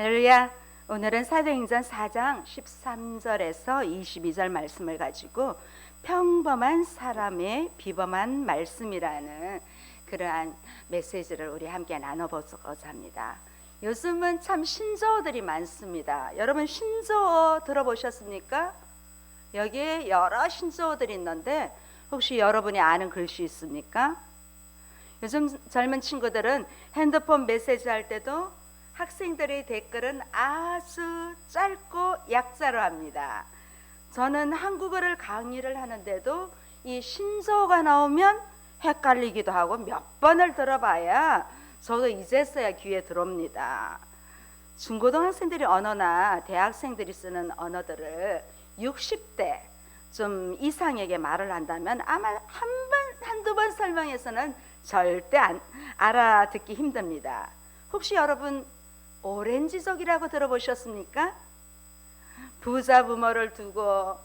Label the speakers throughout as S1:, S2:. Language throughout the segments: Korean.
S1: 할렐루야. 오늘은 사도행전 4장 13절에서 22절 말씀을 가지고 평범한 사람의 비범한 말씀이라는 그러한 메시지를 우리 함께 나눠보고자 합니다. 요즘은 참 신조어들이 많습니다. 여러분 신조어 들어보셨습니까? 여기에 여러 신조어들이 있는데 혹시 여러분이 아는 글씨 있습니까? 요즘 젊은 친구들은 핸드폰 메시지 할 때도 학생들의 댓글은 아주 짧고 약자로 합니다. 저는 한국어를 강의를 하는데도 이 신조어가 나오면 헷갈리기도 하고 몇 번을 들어봐야 저도 이제서야 귀에 들어옵니다. 중고등학생들이 언어나 대학생들이 쓰는 언어들을 60대 좀 이상에게 말을 한다면 아마 한두 번 설명해서는 절대 알아듣기 힘듭니다. 혹시 여러분 오렌지족이라고 들어보셨습니까? 부자 부모를 두고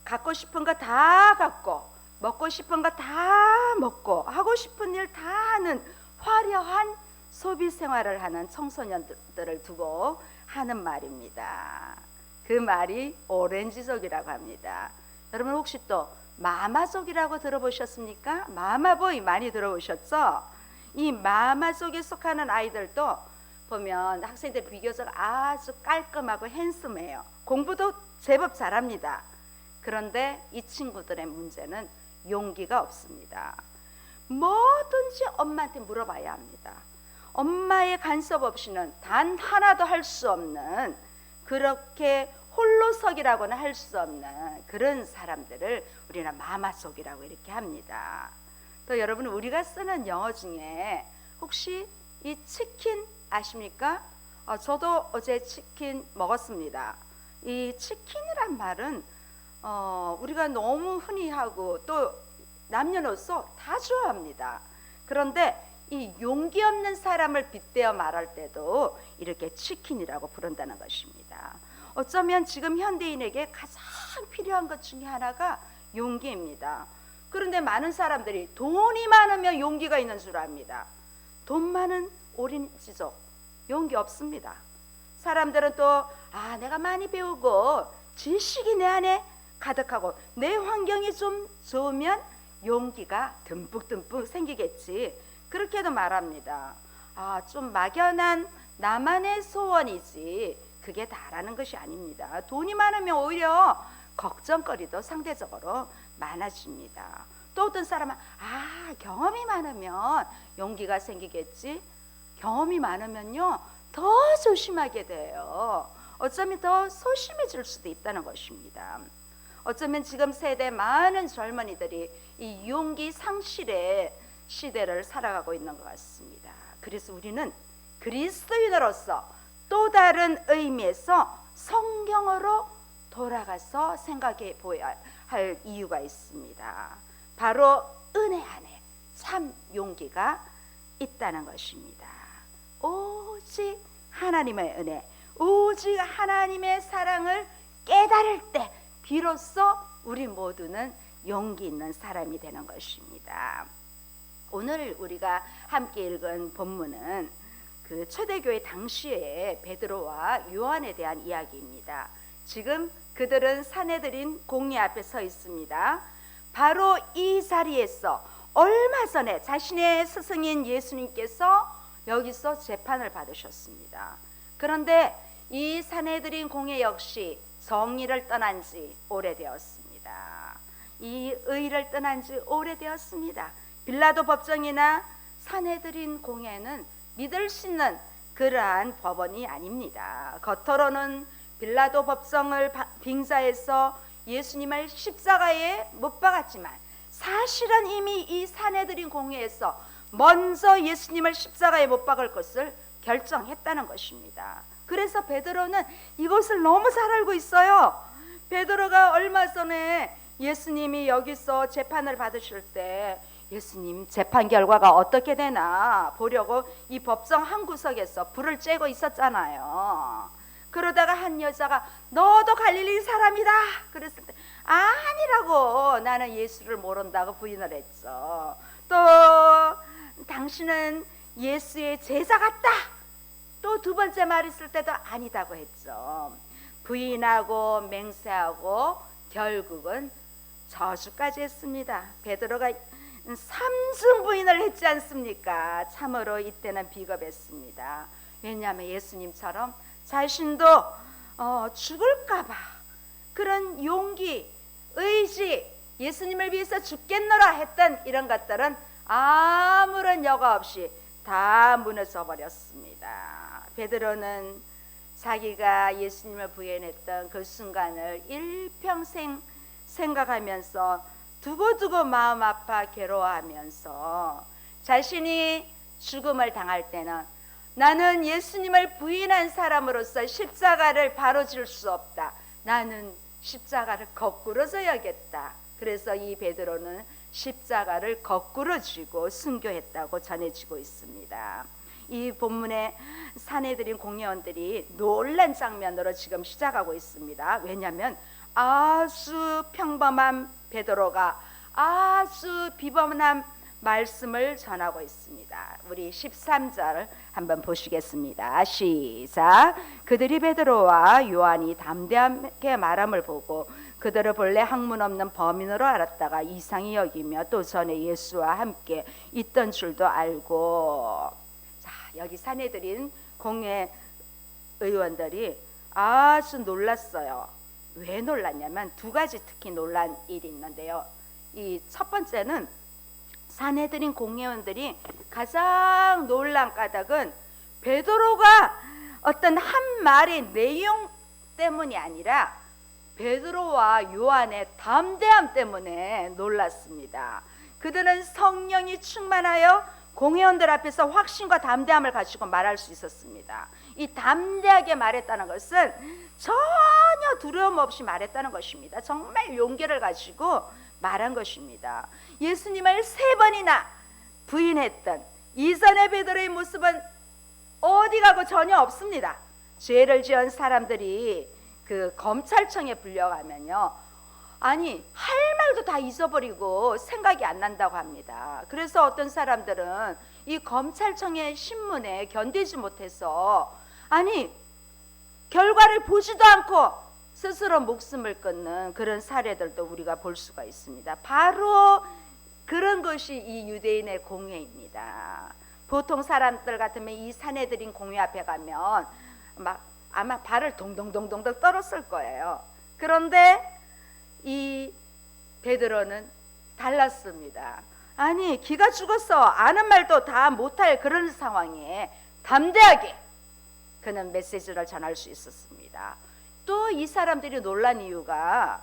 S1: 갖고 싶은 거 다 갖고 먹고 싶은 거 다 먹고 하고 싶은 일 다 하는 화려한 소비 생활을 하는 청소년들을 두고 하는 말입니다. 그 말이 오렌지족이라고 합니다. 여러분 혹시 또 마마족이라고 들어보셨습니까? 마마보이 많이 들어보셨죠? 이 마마족에 속하는 아이들도 보면 학생들 비교적 아주 깔끔하고 핸섬해요. 공부도 제법 잘합니다. 그런데 이 친구들의 문제는 용기가 없습니다. 뭐든지 엄마한테 물어봐야 합니다. 엄마의 간섭 없이는 단 하나도 할 수 없는, 그렇게 홀로서기라고는 할 수 없는 그런 사람들을 우리는 마마족이라고 이렇게 합니다. 또 여러분 우리가 쓰는 영어 중에 혹시 이 치킨 아십니까? 저도 어제 치킨 먹었습니다. 이 치킨이란 말은 우리가 너무 흔히 하고 또 남녀노소 다 좋아합니다. 그런데 이 용기 없는 사람을 빗대어 말할 때도 이렇게 치킨이라고 부른다는 것입니다. 어쩌면 지금 현대인에게 가장 필요한 것 중에 하나가 용기입니다. 그런데 많은 사람들이 돈이 많으면 용기가 있는 줄 압니다. 돈 많은 오렌지족 용기 없습니다. 사람들은 또 내가 많이 배우고 지식이 내 안에 가득하고 내 환경이 좀 좋으면 용기가 듬뿍듬뿍 생기겠지, 그렇게도 말합니다. 좀 막연한 나만의 소원이지 그게 다라는 것이 아닙니다. 돈이 많으면 오히려 걱정거리도 상대적으로 많아집니다. 또 어떤 사람은 경험이 많으면 용기가 생기겠지, 경험이 많으면요 더 조심하게 돼요. 어쩌면 더 소심해질 수도 있다는 것입니다. 어쩌면 지금 세대 많은 젊은이들이 이 용기 상실의 시대를 살아가고 있는 것 같습니다. 그래서 우리는 그리스도인으로서 또 다른 의미에서 성경으로 돌아가서 생각해 보아야 할 이유가 있습니다. 바로 은혜 안에 참 용기가 있다는 것입니다. 오직 하나님의 은혜, 오직 하나님의 사랑을 깨달을 때 비로소 우리 모두는 용기 있는 사람이 되는 것입니다. 오늘 우리가 함께 읽은 본문은 그 초대교회 당시에 베드로와 요한에 대한 이야기입니다. 지금 그들은 산헤드린 공회 앞에 서 있습니다. 바로 이 자리에서 얼마 전에 자신의 스승인 예수님께서 여기서 재판을 받으셨습니다. 그런데 이 산헤드린 공회 역시 정의를 떠난 지 오래되었습니다. 이 의를 떠난 지 오래되었습니다. 빌라도 법정이나 산헤드린 공회는 믿을 수 있는 그러한 법원이 아닙니다. 겉으로는 빌라도 법정을 빙자해서 예수님을 십자가에 못 박았지만 사실은 이미 이 산헤드린 공회에서 먼저 예수님을 십자가에 못 박을 것을 결정했다는 것입니다. 그래서 베드로는 이것을 너무 잘 알고 있어요. 베드로가 얼마 전에 예수님이 여기서 재판을 받으실 때 예수님 재판 결과가 어떻게 되나 보려고 이 법정 한 구석에서 불을 쬐고 있었잖아요. 그러다가 한 여자가 너도 갈릴리 사람이다 그랬을 때 아니라고, 나는 예수를 모른다고 부인을 했죠. 또 당신은 예수의 제자 같다, 또 두 번째 말했을 때도 아니다고 했죠. 부인하고 맹세하고 결국은 저주까지 했습니다. 베드로가 3중 부인을 했지 않습니까? 참으로 이때는 비겁했습니다. 왜냐하면 예수님처럼 자신도 죽을까봐 그런 용기, 의지, 예수님을 위해서 죽겠노라 했던 이런 것들은 아무런 여과 없이 다 무너져 버렸습니다. 베드로는 자기가 예수님을 부인했던 그 순간을 일평생 생각하면서 두고두고 마음 아파 괴로워하면서 자신이 죽음을 당할 때는 나는 예수님을 부인한 사람으로서 십자가를 바로 질 수 없다. 나는 십자가를 거꾸로 져야겠다. 그래서 이 베드로는 십자가를 거꾸로 쥐고 순교했다고 전해지고 있습니다. 이 본문의 사내들인 공회원들이 놀란 장면으로 지금 시작하고 있습니다. 왜냐하면 아주 평범한 베드로가 아주 비범한 말씀을 전하고 있습니다. 우리 13절 한번 보시겠습니다. 시작. 그들이 베드로와 요한이 담대하게 말함을 보고 그들을 본래 학문 없는 범인으로 알았다가 이상히 여기며 또 전에 예수와 함께 있던 줄도 알고. 자, 여기 사내들인 공회 의원들이 아주 놀랐어요. 왜 놀랐냐면 두 가지 특히 놀란 일이 있는데요. 이 첫 번째는 사내들인 공회원들이 가장 놀란 까닭은 베드로가 어떤 한 말의 내용 때문이 아니라 베드로와 요한의 담대함 때문에 놀랐습니다. 그들은 성령이 충만하여 공회원들 앞에서 확신과 담대함을 가지고 말할 수 있었습니다. 이 담대하게 말했다는 것은 전혀 두려움 없이 말했다는 것입니다. 정말 용기를 가지고 말한 것입니다. 예수님을 3번이나 부인했던 이전의 베드로의 모습은 어디 가고 전혀 없습니다. 죄를 지은 사람들이 그 검찰청에 불려가면요, 아니 할 말도 다 잊어버리고 생각이 안 난다고 합니다. 그래서 어떤 사람들은 이 검찰청의 신문에 견디지 못해서 아니 결과를 보지도 않고 스스로 목숨을 끊는 그런 사례들도 우리가 볼 수가 있습니다. 바로 그런 것이 이 유대인의 공회입니다. 보통 사람들 같으면 이 사내들인 공회 앞에 가면 막 아마 발을 동동동동 떨었을 거예요. 그런데 이 베드로는 달랐습니다. 아니 기가 죽었어. 아는 말도 다 못할 그런 상황에 담대하게 그는 메시지를 전할 수 있었습니다. 또 이 사람들이 놀란 이유가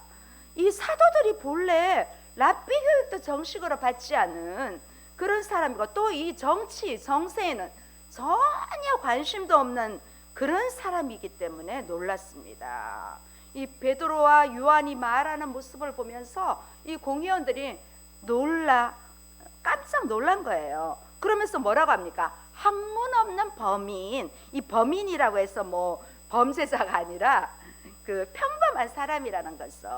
S1: 이 사도들이 본래 랍비 교육도 정식으로 받지 않은 그런 사람이고 또 이 정치 정세에는 전혀 관심도 없는 그런 사람이기 때문에 놀랐습니다. 이 베드로와 요한이 말하는 모습을 보면서 이 공회원들이 깜짝 놀란 거예요. 그러면서 뭐라고 합니까? 학문 없는 범인. 이 범인이라고 해서 뭐 범죄자가 아니라 그 평범한 사람이라는 것은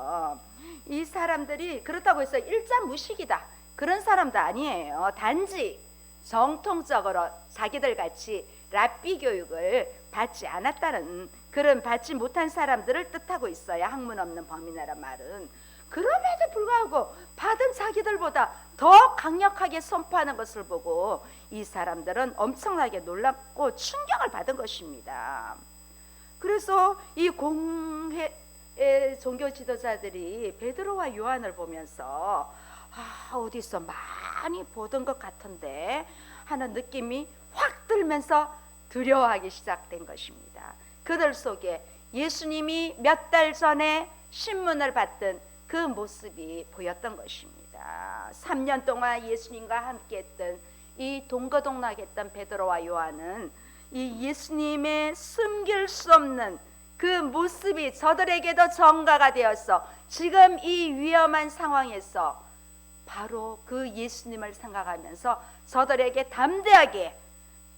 S1: 이 사람들이 그렇다고 해서 일자무식이다 그런 사람도 아니에요. 단지 정통적으로 자기들 같이 랍비 교육을 받지 않았다는 그런 받지 못한 사람들을 뜻하고 있어요. 학문 없는 범인이라는 말은. 그럼에도 불구하고 받은 자기들보다 더 강력하게 선포하는 것을 보고 이 사람들은 엄청나게 놀랍고 충격을 받은 것입니다. 그래서 이 공회 종교 지도자들이 베드로와 요한을 보면서 어디서 많이 보던 것 같은데 하는 느낌이 확 들면서 두려워하기 시작된 것입니다. 그들 속에 예수님이 몇 달 전에 신문을 받던 그 모습이 보였던 것입니다. 3년 동안 예수님과 함께했던 이 동거동락했던 베드로와 요한은 이 예수님의 숨길 수 없는 그 모습이 저들에게도 전가가 되어서 지금 이 위험한 상황에서 바로 그 예수님을 생각하면서 저들에게 담대하게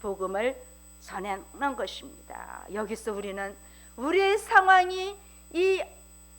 S1: 복음을 전하는 것입니다. 여기서 우리는 우리의 상황이 이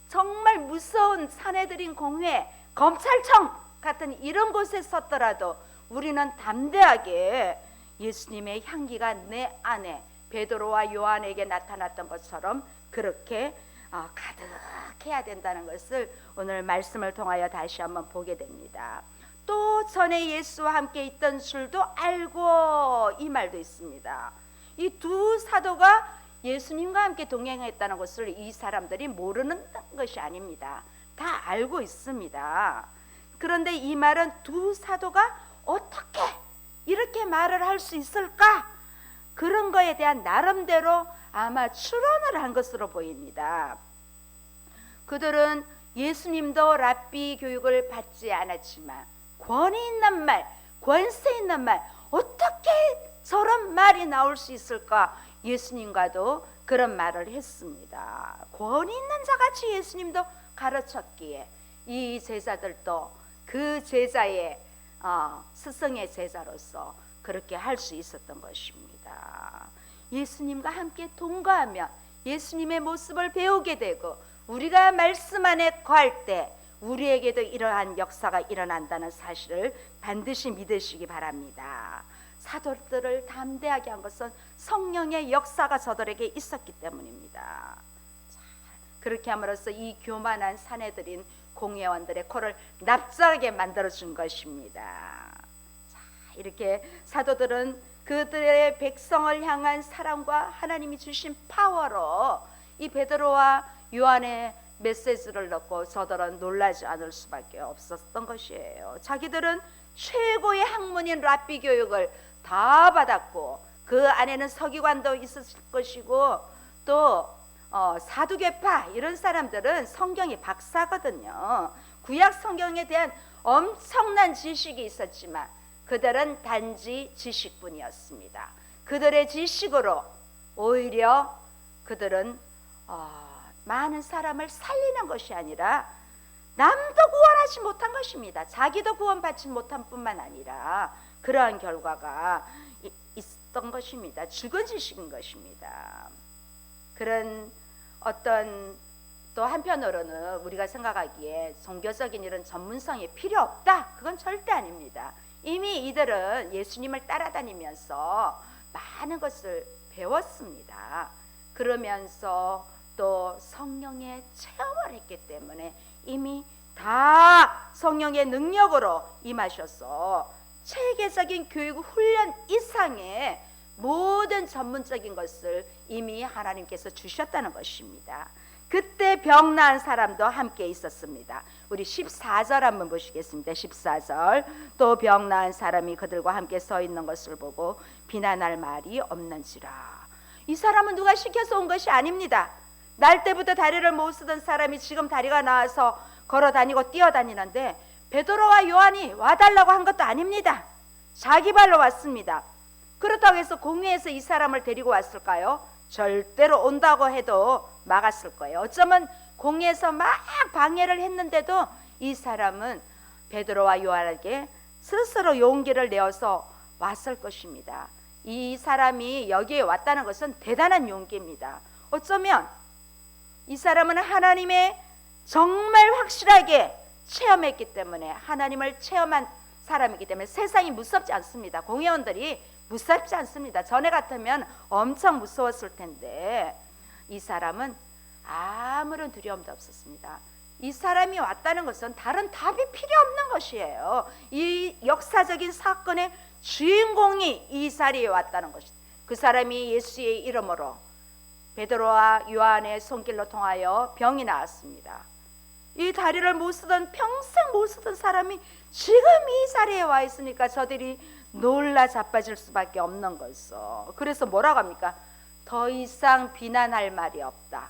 S1: 정말 무서운 사내들인 공회, 검찰청 같은 이런 곳에 섰더라도 우리는 담대하게 예수님의 향기가 내 안에 베드로와 요한에게 나타났던 것처럼 그렇게 가득해야 된다는 것을 오늘 말씀을 통하여 다시 한번 보게 됩니다. 또 전에 예수와 함께 있던 줄도 알고, 이 말도 있습니다. 이 두 사도가 예수님과 함께 동행했다는 것을 이 사람들이 모르는 것이 아닙니다. 다 알고 있습니다. 그런데 이 말은 두 사도가 어떻게 이렇게 말을 할 수 있을까? 그런 거에 대한 나름대로 아마 추론을 한 것으로 보입니다. 그들은 예수님도 랍비 교육을 받지 않았지만 권위 있는 말, 권세 있는 말, 어떻게 저런 말이 나올 수 있을까? 예수님과도 그런 말을 했습니다. 권위 있는 자같이 예수님도 가르쳤기에 이 제자들도 그 제자의 스승의 제자로서 그렇게 할 수 있었던 것입니다. 예수님과 함께 동거하면 예수님의 모습을 배우게 되고, 우리가 말씀 안에 거할 때 우리에게도 이러한 역사가 일어난다는 사실을 반드시 믿으시기 바랍니다. 사도들을 담대하게 한 것은 성령의 역사가 저들에게 있었기 때문입니다. 그렇게 함으로써 이 교만한 사내들인 공회원들의 코를 납작하게 만들어준 것입니다. 자, 이렇게 사도들은 그들의 백성을 향한 사랑과 하나님이 주신 파워로 이 베드로와 요한의 메시지를 듣고 저들은 놀라지 않을 수밖에 없었던 것이에요. 자기들은 최고의 학문인 랍비 교육을 다 받았고, 그 안에는 서기관도 있었을 것이고, 또 사두개파 이런 사람들은 성경이 박사거든요. 구약 성경에 대한 엄청난 지식이 있었지만 그들은 단지 지식뿐이었습니다. 그들의 지식으로 오히려 그들은 많은 사람을 살리는 것이 아니라 남도 구원하지 못한 것입니다. 자기도 구원받지 못한 뿐만 아니라 그러한 결과가 있었던 것입니다. 죽은 지식인 것입니다. 그런 어떤, 또 한편으로는 우리가 생각하기에 종교적인 이런 전문성이 필요 없다, 그건 절대 아닙니다. 이미 이들은 예수님을 따라다니면서 많은 것을 배웠습니다. 그러면서 또 성령의 체험을 했기 때문에 이미 다 성령의 능력으로 임하셔서 체계적인 교육 훈련 이상의 모든 전문적인 것을 이미 하나님께서 주셨다는 것입니다. 그때 병 나은 사람도 함께 있었습니다. 우리 14절 한번 보시겠습니다. 14절. 또 병 나은 사람이 그들과 함께 서 있는 것을 보고 비난할 말이 없는지라. 이 사람은 누가 시켜서 온 것이 아닙니다. 날 때부터 다리를 못 쓰던 사람이 지금 다리가 나와서 걸어 다니고 뛰어다니는데 베드로와 요한이 와달라고 한 것도 아닙니다. 자기 발로 왔습니다. 그렇다고 해서 공회에서 이 사람을 데리고 왔을까요? 절대로 온다고 해도 막았을 거예요. 어쩌면 공회에서 막 방해를 했는데도 이 사람은 베드로와 요한에게 스스로 용기를 내어서 왔을 것입니다. 이 사람이 여기에 왔다는 것은 대단한 용기입니다. 어쩌면 이 사람은 하나님의 정말 확실하게 체험했기 때문에, 하나님을 체험한 사람이기 때문에 세상이 무섭지 않습니다. 공회원들이 무섭지 않습니다. 전에 같으면 엄청 무서웠을 텐데 이 사람은 아무런 두려움도 없었습니다. 이 사람이 왔다는 것은 다른 답이 필요 없는 것이에요. 이 역사적인 사건의 주인공이 이 자리에 왔다는 것입니다. 그 사람이 예수의 이름으로 베드로와 요한의 손길로 통하여 병이 나았습니다. 이 다리를 못 쓰던, 평생 못 쓰던 사람이 지금 이 자리에 와 있으니까 저들이 놀라 자빠질 수밖에 없는 것이죠. 그래서 뭐라고 합니까? 더 이상 비난할 말이 없다.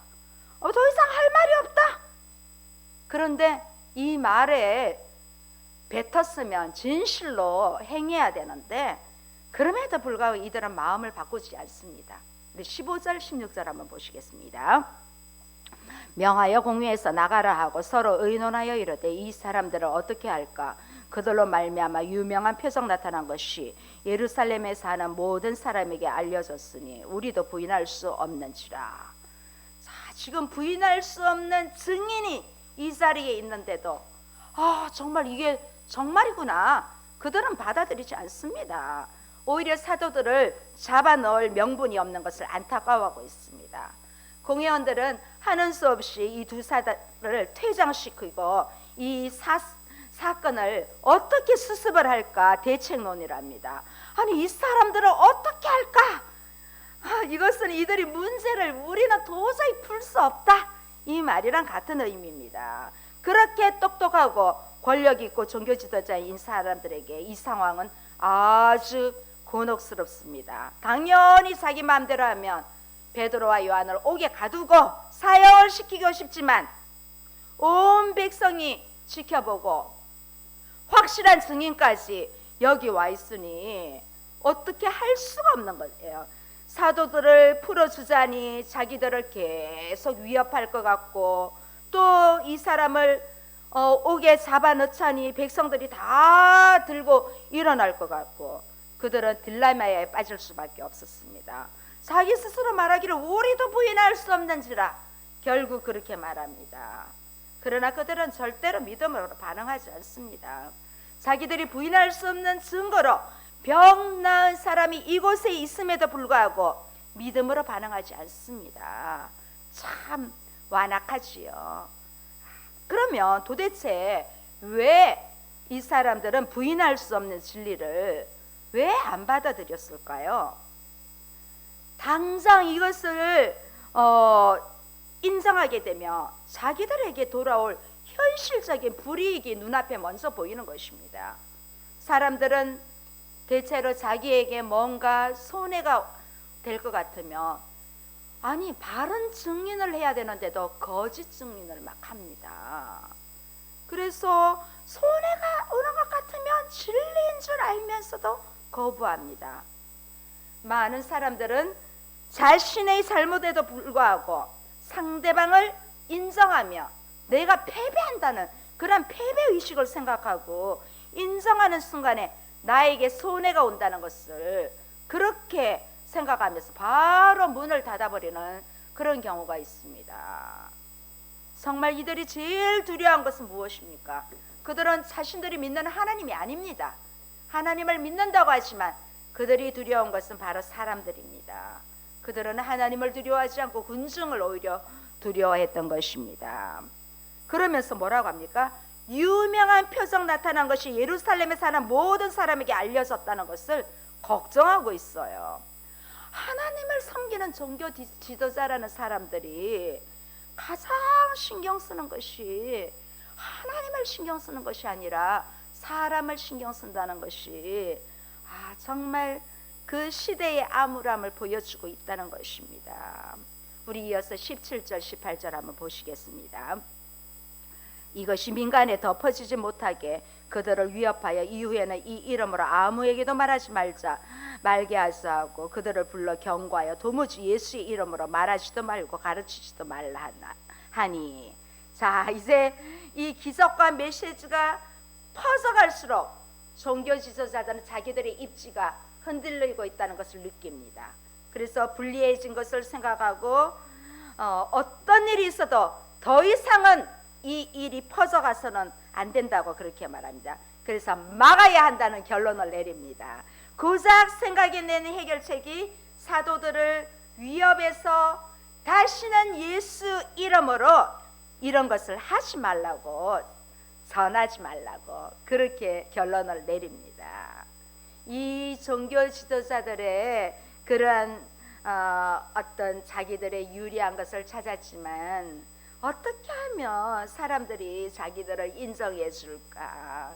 S1: 더 이상 할 말이 없다. 그런데 이 말에 뱉었으면 진실로 행해야 되는데 그럼에도 불구하고 이들은 마음을 바꾸지 않습니다. 15절 16절 한번 보시겠습니다. 명하여 공회에서 나가라 하고 서로 의논하여 이르되 이 사람들을 어떻게 할까? 그들로 말미암아 유명한 표적 나타난 것이 예루살렘에 사는 모든 사람에게 알려졌으니 우리도 부인할 수 없는지라. 자, 지금 부인할 수 없는 증인이 이 자리에 있는데도 정말 이게 정말이구나, 그들은 받아들이지 않습니다. 오히려 사도들을 잡아넣을 명분이 없는 것을 안타까워하고 있습니다. 공회원들은 하는 수 없이 이 두 사도를 퇴장시키고 이 사건을 어떻게 수습을 할까 대책 논의를 합니다. 아니 이 사람들을 어떻게 할까? 이것은 이들이 문제를 우리는 도저히 풀 수 없다, 이 말이랑 같은 의미입니다. 그렇게 똑똑하고 권력 있고 종교 지도자인 사람들에게 이 상황은 아주 곤혹스럽습니다. 당연히 자기 마음대로 하면 베드로와 요한을 옥에 가두고 사형을 시키고 싶지만 온 백성이 지켜보고 확실한 증인까지 여기 와 있으니 어떻게 할 수가 없는 거예요. 사도들을 풀어주자니 자기들을 계속 위협할 것 같고, 또 이 사람을 옥에 잡아넣자니 백성들이 다 들고 일어날 것 같고, 그들은 딜레마에 빠질 수밖에 없었습니다. 자기 스스로 말하기를 우리도 부인할 수 없는지라 결국 그렇게 말합니다. 그러나 그들은 절대로 믿음으로 반응하지 않습니다. 자기들이 부인할 수 없는 증거로 병 나은 사람이 이곳에 있음에도 불구하고 믿음으로 반응하지 않습니다. 참 완악하지요. 그러면 도대체 왜 이 사람들은 부인할 수 없는 진리를 왜 안 받아들였을까요? 당장 이것을 인정하게 되면 자기들에게 돌아올 현실적인 불이익이 눈앞에 먼저 보이는 것입니다. 사람들은 대체로 자기에게 뭔가 손해가 될 것 같으면 아니 바른 증인을 해야 되는데도 거짓 증인을 막 합니다. 그래서 손해가 오는 것 같으면 진리인 줄 알면서도 거부합니다. 많은 사람들은 자신의 잘못에도 불구하고 상대방을 인정하며 내가 패배한다는 그런 패배의식을 생각하고 인정하는 순간에 나에게 손해가 온다는 것을 그렇게 생각하면서 바로 문을 닫아버리는 그런 경우가 있습니다. 정말 이들이 제일 두려워한 것은 무엇입니까? 그들은 자신들이 믿는 하나님이 아닙니다. 하나님을 믿는다고 하지만 그들이 두려운 것은 바로 사람들입니다. 그들은 하나님을 두려워하지 않고 군중을 오히려 두려워했던 것입니다. 그러면서 뭐라고 합니까? 유명한 표적 나타난 것이 예루살렘에 사는 모든 사람에게 알려졌다는 것을 걱정하고 있어요. 하나님을 섬기는 종교 지도자라는 사람들이 가장 신경 쓰는 것이 하나님을 신경 쓰는 것이 아니라 사람을 신경 쓴다는 것이 정말 그 시대의 암울함을 보여주고 있다는 것입니다. 우리 이어서 17절 18절 한번 보시겠습니다. 이것이 민간에 덮어지지 못하게 그들을 위협하여 이후에는 이 이름으로 아무에게도 말게 하자 하고 그들을 불러 경고하여 도무지 예수의 이름으로 말하지도 말고 가르치지도 말라 하니. 자, 이제 이 기적과 메시지가 퍼져갈수록 종교 지도자들은 자기들의 입지가 흔들리고 있다는 것을 느낍니다. 그래서 불리해진 것을 생각하고 어떤 일이 있어도 더 이상은 이 일이 퍼져가서는 안 된다고 그렇게 말합니다. 그래서 막아야 한다는 결론을 내립니다. 고작 생각이 내는 해결책이 사도들을 위협해서 다시는 예수 이름으로 이런 것을 하지 말라고, 전하지 말라고 그렇게 결론을 내립니다. 이 종교 지도자들의 그러한 어떤 자기들의 유리한 것을 찾았지만 어떻게 하면 사람들이 자기들을 인정해 줄까?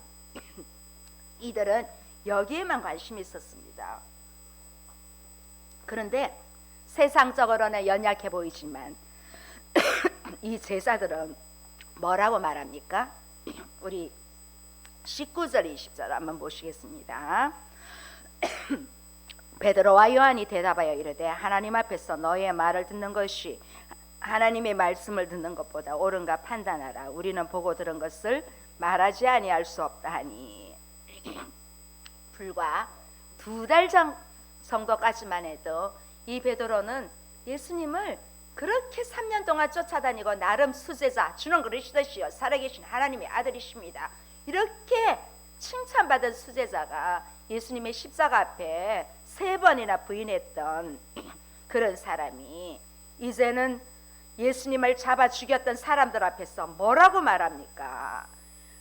S1: 이들은 여기에만 관심이 있었습니다. 그런데 세상적으로는 연약해 보이지만 이 제자들은 뭐라고 말합니까? 우리 19절 20절 한번 보시겠습니다. 베드로와 요한이 대답하여 이르되 하나님 앞에서 너의 말을 듣는 것이 하나님의 말씀을 듣는 것보다 옳은가 판단하라. 우리는 보고 들은 것을 말하지 아니할 수 없다 하니. 불과 2달 정도까지만 해도 이 베드로는 예수님을 그렇게 3년 동안 쫓아다니고 나름 수제자 주는 그러시듯이요 살아계신 하나님의 아들이십니다 이렇게 칭찬받은 수제자가 예수님의 십자가 앞에 3번이나 부인했던 그런 사람이 이제는 예수님을 잡아 죽였던 사람들 앞에서 뭐라고 말합니까?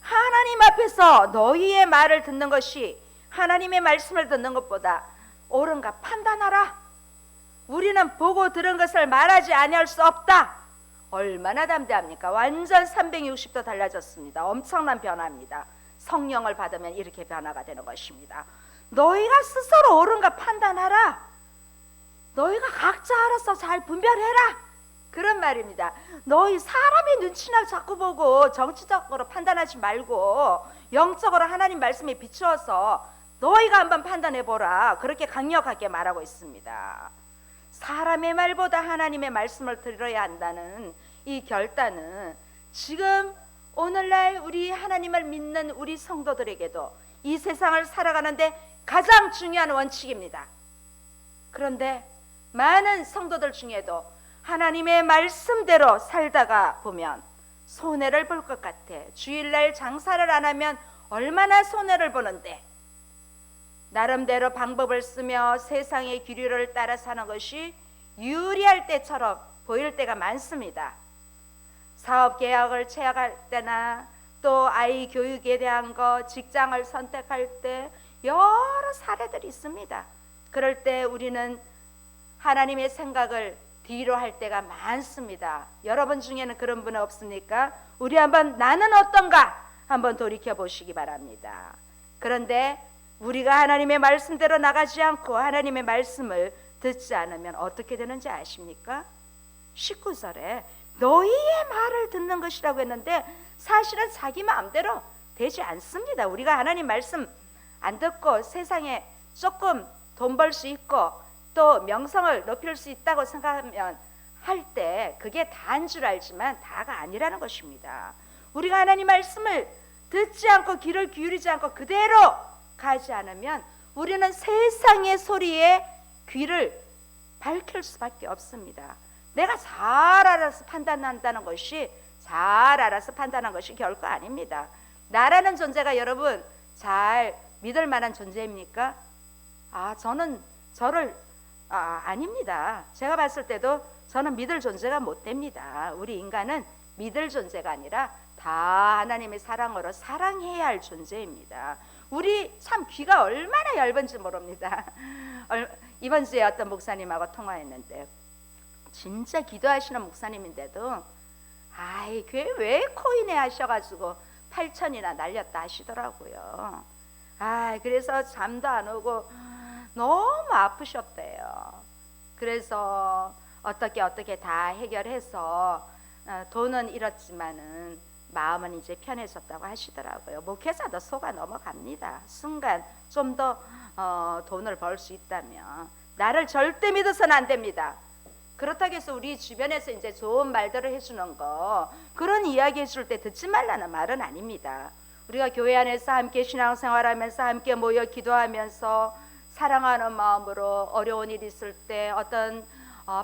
S1: 하나님 앞에서 너희의 말을 듣는 것이 하나님의 말씀을 듣는 것보다 옳은가 판단하라. 우리는 보고 들은 것을 말하지 아니할 수 없다. 얼마나 담대합니까? 완전 360도 달라졌습니다. 엄청난 변화입니다. 성령을 받으면 이렇게 변화가 되는 것입니다. 너희가 스스로 옳은가 판단하라. 너희가 각자 알아서 잘 분별해라. 그런 말입니다. 너희 사람의 눈치나 자꾸 보고 정치적으로 판단하지 말고 영적으로 하나님 말씀에 비추어서 너희가 한번 판단해보라. 그렇게 강력하게 말하고 있습니다. 사람의 말보다 하나님의 말씀을 들어야 한다는 이 결단은 지금 오늘날 우리 하나님을 믿는 우리 성도들에게도 이 세상을 살아가는데 가장 중요한 원칙입니다. 그런데 많은 성도들 중에도 하나님의 말씀대로 살다가 보면 손해를 볼 것 같아. 주일날 장사를 안 하면 얼마나 손해를 보는데, 나름대로 방법을 쓰며 세상의 기류를 따라 사는 것이 유리할 때처럼 보일 때가 많습니다. 사업 계약을 체결할 때나 또 아이 교육에 대한 것, 직장을 선택할 때 여러 사례들이 있습니다. 그럴 때 우리는 하나님의 생각을 뒤로 할 때가 많습니다. 여러분 중에는 그런 분 없습니까? 우리 한번 나는 어떤가 한번 돌이켜 보시기 바랍니다. 그런데 우리가 하나님의 말씀대로 나가지 않고 하나님의 말씀을 듣지 않으면 어떻게 되는지 아십니까? 19절에 너희의 말을 듣는 것이라고 했는데 사실은 자기 마음대로 되지 않습니다. 우리가 하나님 말씀 안 듣고 세상에 조금 돈 벌 수 있고 또 명성을 높일 수 있다고 생각하면 할 때 그게 다인 줄 알지만 다가 아니라는 것입니다. 우리가 하나님 말씀을 듣지 않고 귀를 기울이지 않고 그대로 가지 않으면 우리는 세상의 소리에 귀를 밝힐 수밖에 없습니다. 내가 잘 알아서 판단한다는 것이 결코 아닙니다. 나라는 존재가 여러분 잘 믿을 만한 존재입니까? 아닙니다. 제가 봤을 때도 저는 믿을 존재가 못 됩니다. 우리 인간은 믿을 존재가 아니라 다 하나님의 사랑으로 사랑해야 할 존재입니다. 우리 참 귀가 얼마나 얇은지 모릅니다. 이번 주에 어떤 목사님하고 통화했는데 진짜 기도하시는 목사님인데도 교회 왜 코인에 하셔가지고 8천이나 날렸다 하시더라고요. 그래서 잠도 안 오고 너무 아프셨대요. 그래서 어떻게 다 해결해서 돈은 잃었지만은 마음은 이제 편해졌다고 하시더라고요. 목회자도 속아 넘어갑니다. 순간 좀 더 돈을 벌 수 있다면 나를 절대 믿어서는 안 됩니다. 그렇다고 해서 우리 주변에서 이제 좋은 말들을 해주는 거, 그런 이야기 해줄 때 듣지 말라는 말은 아닙니다. 우리가 교회 안에서 함께 신앙생활하면서 함께 모여 기도하면서 사랑하는 마음으로 어려운 일이 있을 때 어떤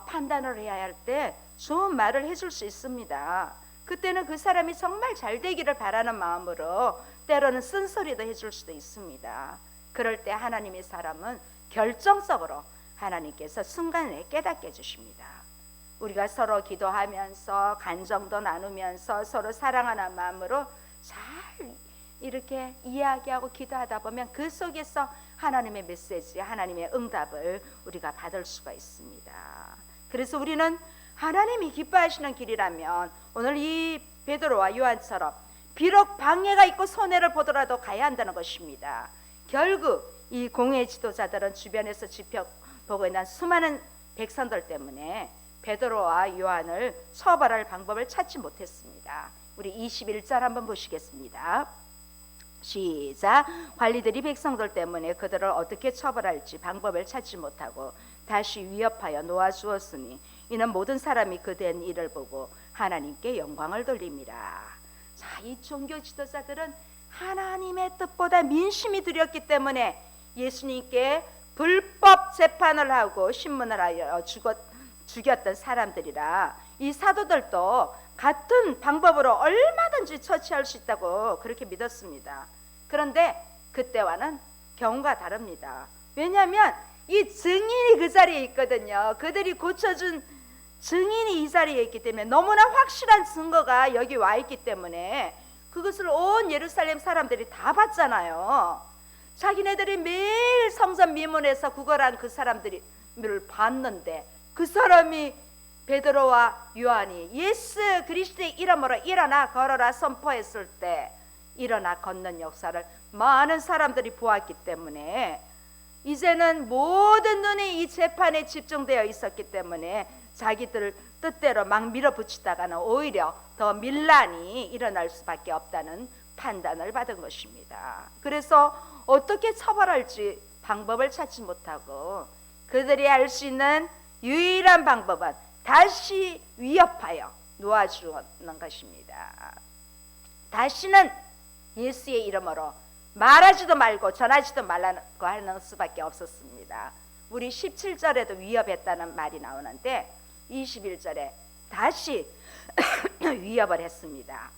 S1: 판단을 해야 할 때 좋은 말을 해줄 수 있습니다. 그때는 그 사람이 정말 잘 되기를 바라는 마음으로 때로는 쓴소리도 해줄 수도 있습니다. 그럴 때 하나님의 사람은 결정적으로 하나님께서 순간에 깨닫게 해주십니다. 우리가 서로 기도하면서 간정도 나누면서 서로 사랑하는 마음으로 잘 이렇게 이야기하고 기도하다 보면 그 속에서 하나님의 메시지, 하나님의 응답을 우리가 받을 수가 있습니다. 그래서 우리는 하나님이 기뻐하시는 길이라면 오늘 이 베드로와 요한처럼 비록 방해가 있고 손해를 보더라도 가야 한다는 것입니다. 결국 이 공회 지도자들은 주변에서 지켜보고 있는 수많은 백성들 때문에 베드로와 요한을 처벌할 방법을 찾지 못했습니다. 우리 21절 한번 보시겠습니다. 시작. 관리들이 백성들 때문에 그들을 어떻게 처벌할지 방법을 찾지 못하고 다시 위협하여 놓아주었으니 이는 모든 사람이 그된 일을 보고 하나님께 영광을 돌립니다. 자, 이 종교 지도자들은 하나님의 뜻보다 민심이 두렵기 때문에 예수님께 불법 재판을 하고 신문을 하여 죽였던 사람들이라 이 사도들도 같은 방법으로 얼마든지 처치할 수 있다고 그렇게 믿었습니다. 그런데 그때와는 경우가 다릅니다. 왜냐하면 이 증인이 그 자리에 있거든요. 그들이 고쳐준 증인이 이 자리에 있기 때문에 너무나 확실한 증거가 여기 와 있기 때문에 그것을 온 예루살렘 사람들이 다 봤잖아요. 자기네들이 매일 성전 미문에서 구걸한 그 사람들을 봤는데 그 사람이 베드로와 요한이 예수 그리스도의 이름으로 일어나 걸어라 선포했을 때 일어나 걷는 역사를 많은 사람들이 보았기 때문에 이제는 모든 눈이 이 재판에 집중되어 있었기 때문에 자기들 뜻대로 막 밀어붙이다가는 오히려 더 밀란이 일어날 수밖에 없다는 판단을 받은 것입니다. 그래서 어떻게 처벌할지 방법을 찾지 못하고 그들이 할 수 있는 유일한 방법은 다시 위협하여 놓아주는 것입니다. 다시는 예수의 이름으로 말하지도 말고 전하지도 말라고 하는 수밖에 없었습니다. 우리 17절에도 위협했다는 말이 나오는데 21절에 다시 위협을 했습니다.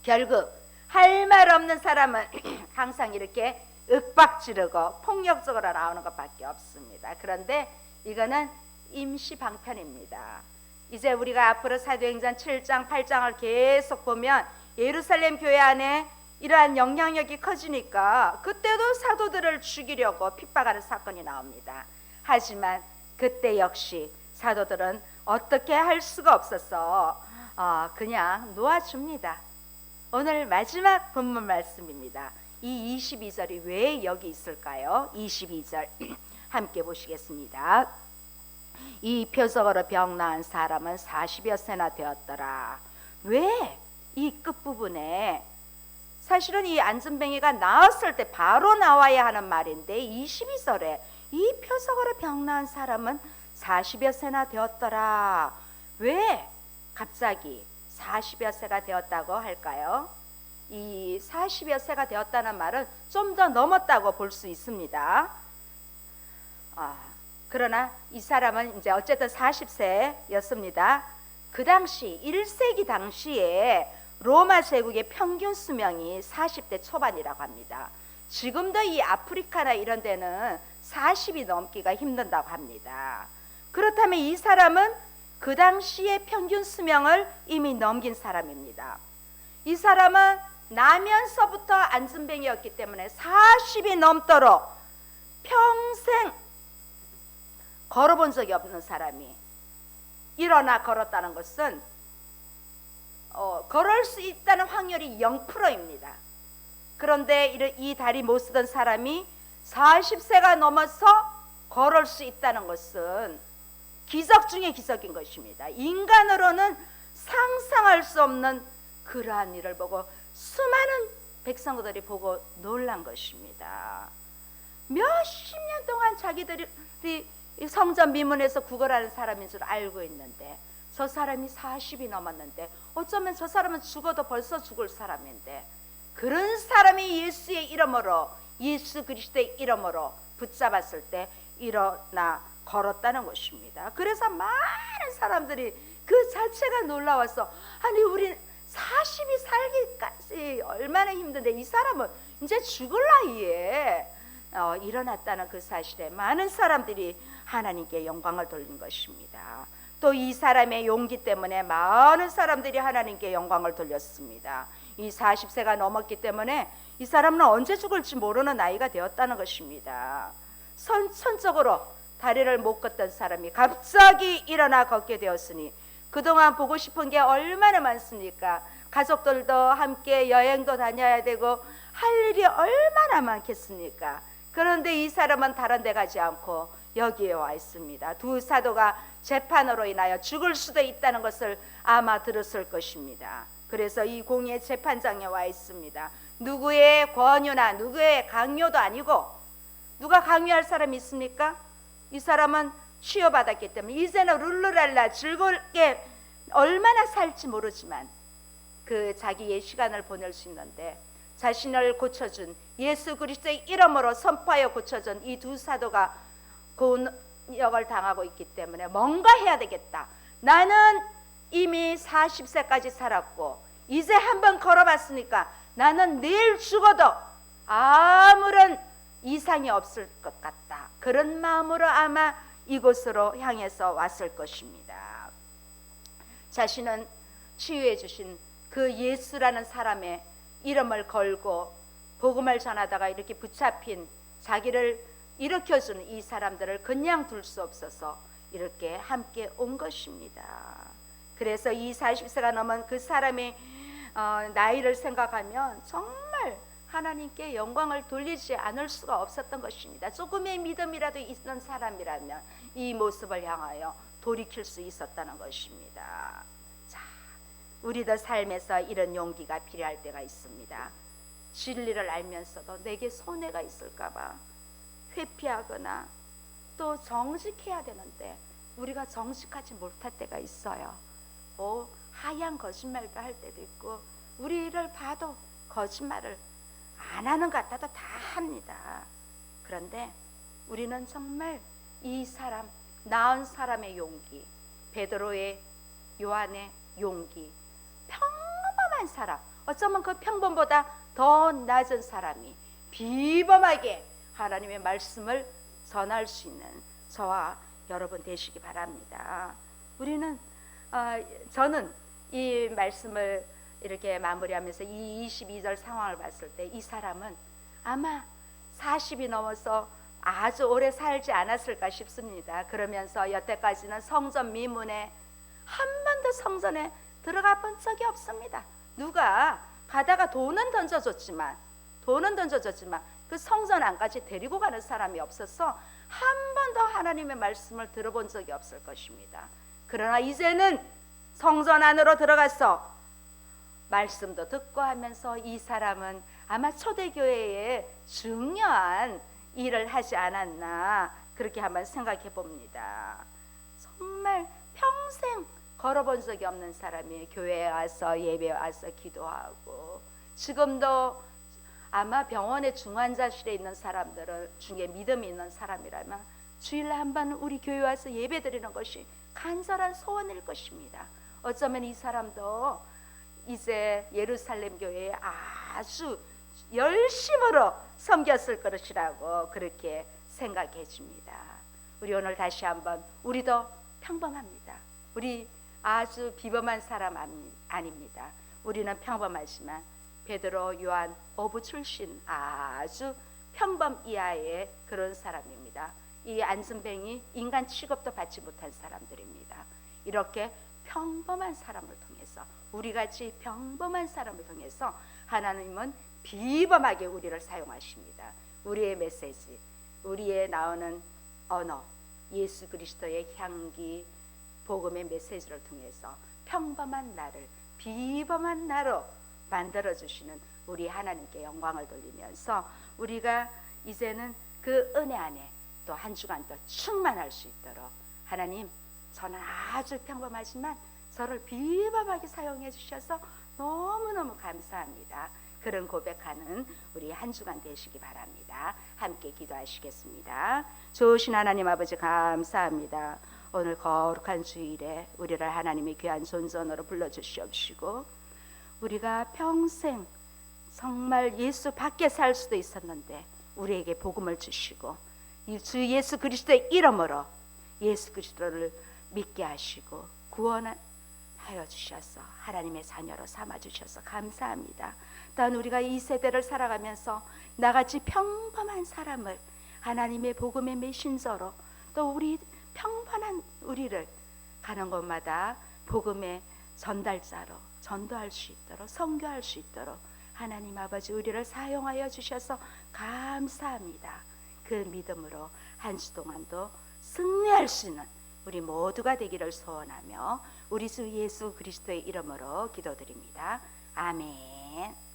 S1: 결국 할 말 없는 사람은 항상 이렇게 윽박지르고 폭력적으로 나오는 것밖에 없습니다. 그런데 이거는 임시 방편입니다. 이제 우리가 앞으로 사도행전 7장 8장을 계속 보면 예루살렘 교회 안에 이러한 영향력이 커지니까 그때도 사도들을 죽이려고 핍박하는 사건이 나옵니다. 하지만 그때 역시 사도들은 어떻게 할 수가 없어서 그냥 놓아줍니다. 오늘 마지막 본문 말씀입니다. 이 22절이 왜 여기 있을까요? 22절 함께 보시겠습니다. 이 표적으로 병 나은 사람은 40여 세나 되었더라. 왜 이 끝부분에 사실은 이 안전뱅이가 나았을 때 바로 나와야 하는 말인데 22절에 이 표적으로 병 나은 사람은 40여 세나 되었더라. 왜 갑자기 40여 세가 되었다고 할까요? 이 40여 세가 되었다는 말은 좀 더 넘었다고 볼 수 있습니다. 그러나 이 사람은 이제 어쨌든 40세였습니다. 그 당시 1세기 당시에 로마 제국의 평균 수명이 40대 초반이라고 합니다. 지금도 이 아프리카나 이런 데는 40이 넘기가 힘든다고 합니다. 그렇다면 이 사람은 그 당시의 평균 수명을 이미 넘긴 사람입니다. 이 사람은 나면서부터 안전뱅이였기 때문에 40이 넘도록 평생 걸어본 적이 없는 사람이 일어나 걸었다는 것은 걸을 수 있다는 확률이 0%입니다. 그런데 이 다리 못 쓰던 사람이 40세가 넘어서 걸을 수 있다는 것은 기적 중에 기적인 것입니다. 인간으로는 상상할 수 없는 그러한 일을 보고 수많은 백성들이 보고 놀란 것입니다. 몇십 년 동안 자기들이 성전 미문에서 구걸하는 사람인 줄 알고 있는데 저 사람이 40이 넘었는데 어쩌면 저 사람은 죽어도 벌써 죽을 사람인데 그런 사람이 예수의 이름으로 예수 그리스도의 이름으로 붙잡았을 때 일어나 걸었다는 것입니다. 그래서 많은 사람들이 그 자체가 놀라워서 아니 우리 40이 살기까지 얼마나 힘든데 이 사람은 이제 죽을 나이에 일어났다는 그 사실에 많은 사람들이 하나님께 영광을 돌린 것입니다. 또 이 사람의 용기 때문에 많은 사람들이 하나님께 영광을 돌렸습니다. 이 40세가 넘었기 때문에 이 사람은 언제 죽을지 모르는 나이가 되었다는 것입니다. 선천적으로 다리를 못 걷던 사람이 갑자기 일어나 걷게 되었으니 그동안 보고 싶은 게 얼마나 많습니까? 가족들도 함께 여행도 다녀야 되고 할 일이 얼마나 많겠습니까? 그런데 이 사람은 다른 데 가지 않고 여기에 와 있습니다. 두 사도가 재판으로 인하여 죽을 수도 있다는 것을 아마 들었을 것입니다. 그래서 이 공의 재판장에 와 있습니다. 누구의 권유나 누구의 강요도 아니고 누가 강요할 사람이 있습니까? 이 사람은 치유받았기 때문에 이제는 룰루랄라 즐겁게 얼마나 살지 모르지만 그 자기의 시간을 보낼 수 있는데 자신을 고쳐준 예수 그리스도의 이름으로 선포하여 고쳐준 이 두 사도가 곤역을 당하고 있기 때문에 뭔가 해야 되겠다. 나는 이미 40세까지 살았고 이제 한번 걸어봤으니까 나는 내일 죽어도 아무런 이상이 없을 것 같다. 그런 마음으로 아마 이곳으로 향해서 왔을 것입니다. 자신은 치유해 주신 그 예수라는 사람의 이름을 걸고 복음을 전하다가 이렇게 붙잡힌, 자기를 일으켜주는 이 사람들을 그냥 둘 수 없어서 이렇게 함께 온 것입니다. 그래서 이 40세가 넘은 그 사람의 나이를 생각하면 정말 하나님께 영광을 돌리지 않을 수가 없었던 것입니다. 조금의 믿음이라도 있는 사람이라면 이 모습을 향하여 돌이킬 수 있었다는 것입니다. 자, 우리도 삶에서 이런 용기가 필요할 때가 있습니다. 진리를 알면서도 내게 손해가 있을까 봐 회피하거나 또 정직해야 되는데 우리가 정직하지 못할 때가 있어요. 하얀 거짓말도 할 때도 있고, 우리를 봐도 거짓말을 안 하는 것 같아도 다 합니다. 그런데 우리는 정말 이 사람, 나은 사람의 용기, 베드로의, 요한의 용기, 평범한 사람, 어쩌면 그 평범보다 더 낮은 사람이 비범하게 하나님의 말씀을 전할 수 있는 저와 여러분 되시기 바랍니다. 저는 이 말씀을 이렇게 마무리하면서 이 22절 상황을 봤을 때 이 사람은 아마 40이 넘어서 아주 오래 살지 않았을까 싶습니다. 그러면서 여태까지는 성전 미문에 한 번도 성전에 들어가 본 적이 없습니다. 누가 가다가 돈은 던져줬지만 그 성전 안까지 데리고 가는 사람이 없어서 한 번도 하나님의 말씀을 들어본 적이 없을 것입니다. 그러나 이제는 성전 안으로 들어가서 말씀도 듣고 하면서 이 사람은 아마 초대교회에 중요한 일을 하지 않았나, 그렇게 한번 생각해 봅니다. 정말 평생 걸어본 적이 없는 사람이 교회에 와서 예배에 와서 기도하고, 지금도 아마 병원의 중환자실에 있는 사람들 중에 믿음이 있는 사람이라면 주일에 한 번 우리 교회 와서 예배 드리는 것이 간절한 소원일 것입니다. 어쩌면 이 사람도 이제 예루살렘 교회에 아주 열심으로 섬겼을 것이라고 그렇게 생각해 줍니다. 우리 오늘 다시 한번, 우리도 평범합니다. 우리 아주 비범한 사람 아닙니다. 우리는 평범하지만 베드로, 요한, 어부 출신 아주 평범 이하의 그런 사람입니다. 이 안진뱅이 인간 취급도 받지 못한 사람들입니다. 이렇게 평범한 사람을 통해서, 우리같이 평범한 사람을 통해서 하나님은 비범하게 우리를 사용하십니다. 우리의 메시지, 우리의 나오는 언어, 예수 그리스도의 향기, 복음의 메시지를 통해서 평범한 나를 비범한 나로 만들어주시는 우리 하나님께 영광을 돌리면서 우리가 이제는 그 은혜 안에 또 한 주간 더 충만할 수 있도록, 하나님, 저는 아주 평범하지만 저를 비범하게 사용해 주셔서 너무너무 감사합니다. 그런 고백하는 우리 한 주간 되시기 바랍니다. 함께 기도하시겠습니다. 좋으신 하나님 아버지, 감사합니다. 오늘 거룩한 주일에 우리를 하나님의 귀한 존전으로 불러주시옵시고, 우리가 평생 정말 예수 밖에 살 수도 있었는데 우리에게 복음을 주시고, 이 주 예수 그리스도의 이름으로 예수 그리스도를 믿게 하시고 구원하여 주셔서 하나님의 자녀로 삼아주셔서 감사합니다. 또한 우리가 이 세대를 살아가면서 나같이 평범한 사람을 하나님의 복음의 메신저로, 또 우리 평범한 우리를 가는 곳마다 복음의 전달자로 전도할 수 있도록, 선교할 수 있도록 하나님 아버지 우리를 사용하여 주셔서 감사합니다. 그 믿음으로 한 주 동안도 승리할 수 있는 우리 모두가 되기를 소원하며 우리 주 예수 그리스도의 이름으로 기도드립니다. 아멘.